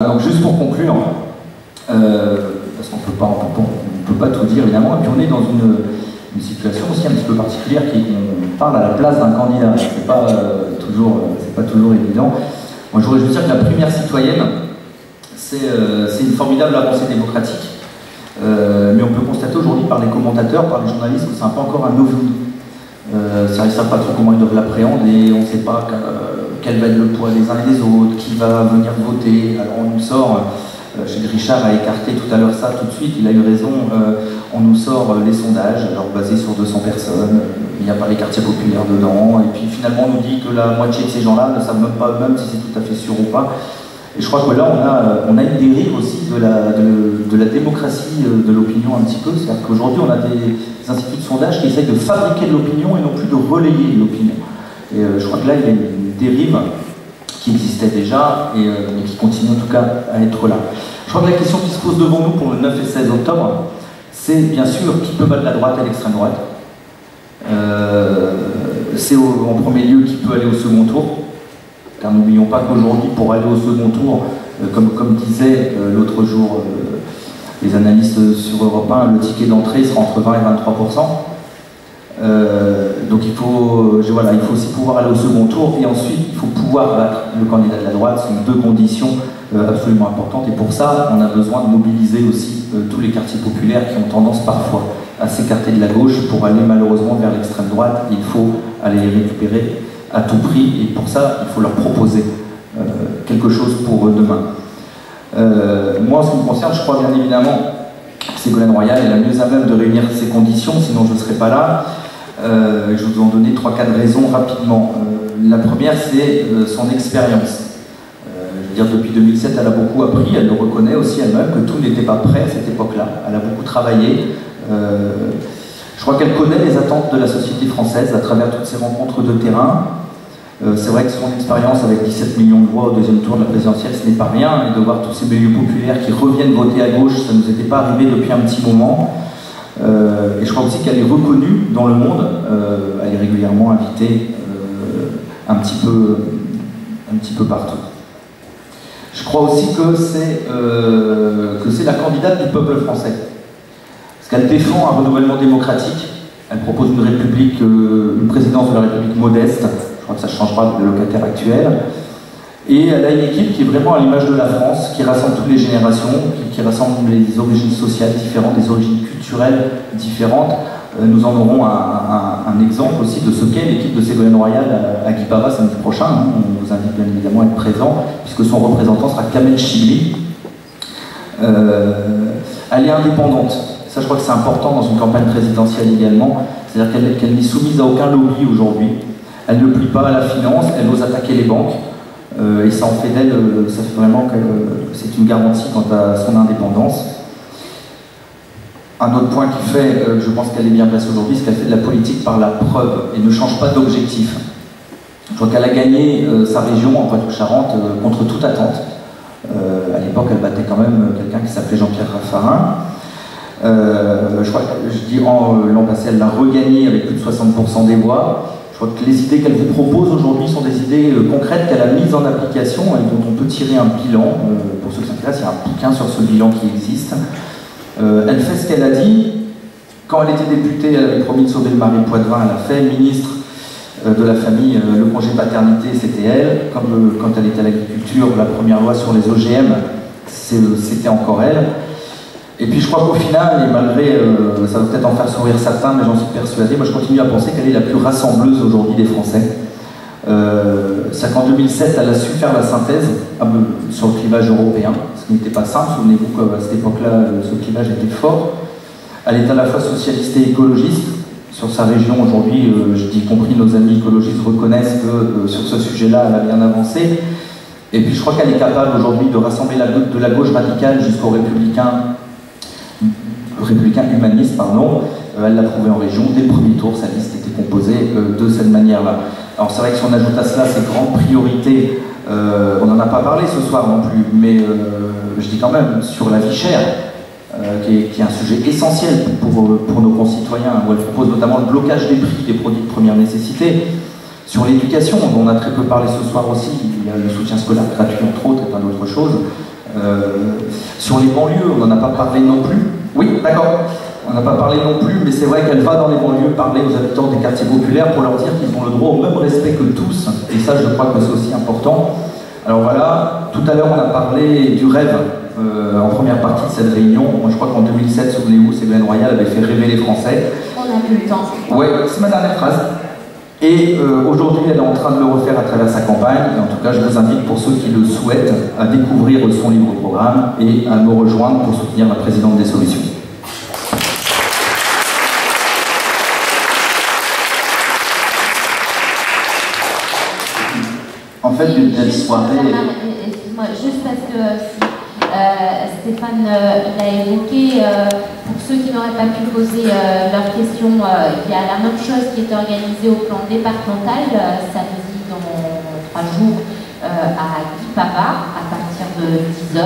Donc juste pour conclure, parce qu'on ne peut pas tout dire évidemment, et puis on est dans une situation aussi un petit peu particulière qu'on parle à la place d'un candidat. C'est pas toujours évident. Moi je voudrais juste dire que la primaire citoyenne, c'est une formidable avancée démocratique, mais on peut constater aujourd'hui par les commentateurs, par les journalistes, que c'est un peu encore un ovni. Ils ne savent pas trop comment ils doivent l'appréhender, on ne sait pas quel va être le poids des uns et des autres, qui va venir voter. Alors on nous sort, Richard a écarté tout à l'heure ça tout de suite, il a eu raison, on nous sort les sondages, alors basés sur 200 personnes, il n'y a pas les quartiers populaires dedans, et puis finalement on nous dit que la moitié de ces gens-là ne savent même pas eux-mêmes si c'est tout à fait sûr ou pas. Et je crois que là on a une dérive aussi de la démocratie de l'opinion un petit peu, c'est-à-dire qu'aujourd'hui on a des instituts de sondage qui essayent de fabriquer de l'opinion et non plus de relayer l'opinion. Et je crois que là il y a une dérive qui existait déjà, mais qui continue en tout cas à être là. Je crois que la question qui se pose devant nous pour le 9 et 16 octobre, c'est bien sûr qui peut battre la droite et l'extrême droite. C'est en premier lieu qui peut aller au second tour, car n'oublions pas qu'aujourd'hui, pour aller au second tour, comme disait l'autre jour les analystes sur Europe 1, le ticket d'entrée sera entre 20 et 23%. Donc il faut aussi pouvoir aller au second tour, et ensuite il faut pouvoir battre le candidat de la droite. Ce sont deux conditions absolument importantes, et pour ça on a besoin de mobiliser aussi tous les quartiers populaires qui ont tendance parfois à s'écarter de la gauche pour aller malheureusement vers l'extrême droite. Il faut aller les récupérer à tout prix, et pour ça il faut leur proposer quelque chose pour demain. Moi en ce qui me concerne, je crois bien évidemment que Ségolène Royal est la mieux à même de réunir ces conditions, sinon je ne serais pas là. Je vais vous en donner 3-4 raisons rapidement. La première, c'est son expérience. Je veux dire, depuis 2007, elle a beaucoup appris, elle le reconnaît aussi elle-même, que tout n'était pas prêt à cette époque-là. Elle a beaucoup travaillé. Je crois qu'elle connaît les attentes de la société française à travers toutes ces rencontres de terrain. C'est vrai que son expérience avec 17 millions de voix au deuxième tour de la présidentielle, ce n'est pas rien, et de voir tous ces milieux populaires qui reviennent voter à gauche, ça ne nous était pas arrivé depuis un petit moment. Et je crois aussi qu'elle est reconnue dans le monde, elle est régulièrement invitée un petit peu partout. Je crois aussi que c'est la candidate du peuple français, parce qu'elle défend un renouvellement démocratique, elle propose une république, une présidence de la République modeste. Je crois que ça changera le locataire actuel. Et elle a une équipe qui est vraiment à l'image de la France, qui rassemble toutes les générations, qui rassemble les origines sociales différentes, les origines culturelles différentes. Nous en aurons un exemple aussi de ce qu'est l'équipe de Ségolène Royal à Guy Pava samedi prochain. On vous invite bien évidemment à être présent, puisque son représentant sera Kamel Chibli. Elle est indépendante. Ça, je crois que c'est important dans une campagne présidentielle également. C'est-à-dire qu'elle n'est soumise à aucun lobby aujourd'hui. Elle ne plie pas à la finance, elle ose attaquer les banques. Et ça en fait d'elle, ça fait vraiment que c'est une garantie quant à son indépendance. Un autre point qui fait, je pense qu'elle est bien placée aujourd'hui, c'est qu'elle fait de la politique par la preuve et ne change pas d'objectif. Je crois qu'elle a gagné sa région en Poitou-Charentes contre toute attente. À l'époque, elle battait quand même quelqu'un qui s'appelait Jean-Pierre Raffarin. Je crois que l'an passé, elle l'a regagné avec plus de 60% des voix. Je crois que les idées qu'elle vous propose aujourd'hui sont des idées concrètes qu'elle a mises en application et dont on peut tirer un bilan. Pour ceux qui s'intéressent, il y a un bouquin sur ce bilan qui existe. Elle fait ce qu'elle a dit. Quand elle était députée, elle avait promis de sauver le Marais Poitevin, elle a fait. Ministre de la famille, le congé paternité, c'était elle. Quand elle était à l'agriculture, la première loi sur les OGM, c'était encore elle. Et puis je crois qu'au final, et malgré, ça va peut-être en faire sourire certains, mais j'en suis persuadé, moi je continue à penser qu'elle est la plus rassembleuse aujourd'hui des Français. C'est qu'en 2007, elle a su faire la synthèse sur le clivage européen, ce qui n'était pas simple. Souvenez-vous qu'à cette époque-là, ce clivage était fort. Elle est à la fois socialiste et écologiste. Sur sa région aujourd'hui, y compris nos amis écologistes reconnaissent que sur ce sujet-là, elle a bien avancé. Et puis je crois qu'elle est capable aujourd'hui de rassembler de la gauche radicale jusqu'aux républicains humanistes, pardon. Elle l'a prouvé en région. Dès le premier tour, sa liste était composée de cette manière-là. Alors c'est vrai que si on ajoute à cela ces grandes priorités, on n'en a pas parlé ce soir non plus, mais je dis quand même sur la vie chère, qui est un sujet essentiel pour nos concitoyens, où elle propose notamment le blocage des prix des produits de première nécessité. Sur l'éducation, dont on a très peu parlé ce soir aussi, il y a le soutien scolaire gratuit entre autres et plein d'autres choses. Sur les banlieues, on n'en a pas parlé non plus. Oui, d'accord. On n'a pas parlé non plus, mais c'est vrai qu'elle va dans les banlieues parler aux habitants des quartiers populaires pour leur dire qu'ils ont le droit au même respect que tous. Et ça, je crois que c'est aussi important. Alors voilà, tout à l'heure, on a parlé du rêve en première partie de cette réunion. Moi, je crois qu'en 2007, souvenez-vous, Ségolène Royal avait fait rêver les Français. On n'a plus le temps. Ouais, c'est ma dernière phrase. Et aujourd'hui, elle est en train de le refaire à travers sa campagne. Et en tout cas, je vous invite, pour ceux qui le souhaitent, à découvrir son livre-programme et à me rejoindre pour soutenir la présidente des Solutions. En fait, une telle soirée... Excuse-moi, juste parce que Stéphane l'a évoqué, pour ceux qui n'auraient pas pu poser leurs questions, il y a la même chose qui est organisée au plan départemental, samedi dans 3 jours à Guipava, à partir de 10h.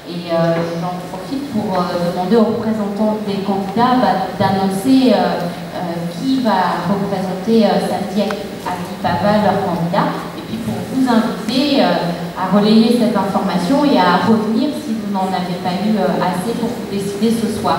Et j'en profite pour demander aux représentants des candidats d'annoncer qui va représenter samedi à Guipava leur candidat. Pour vous inviter à relayer cette information et à revenir si vous n'en avez pas eu assez pour vous décider ce soir.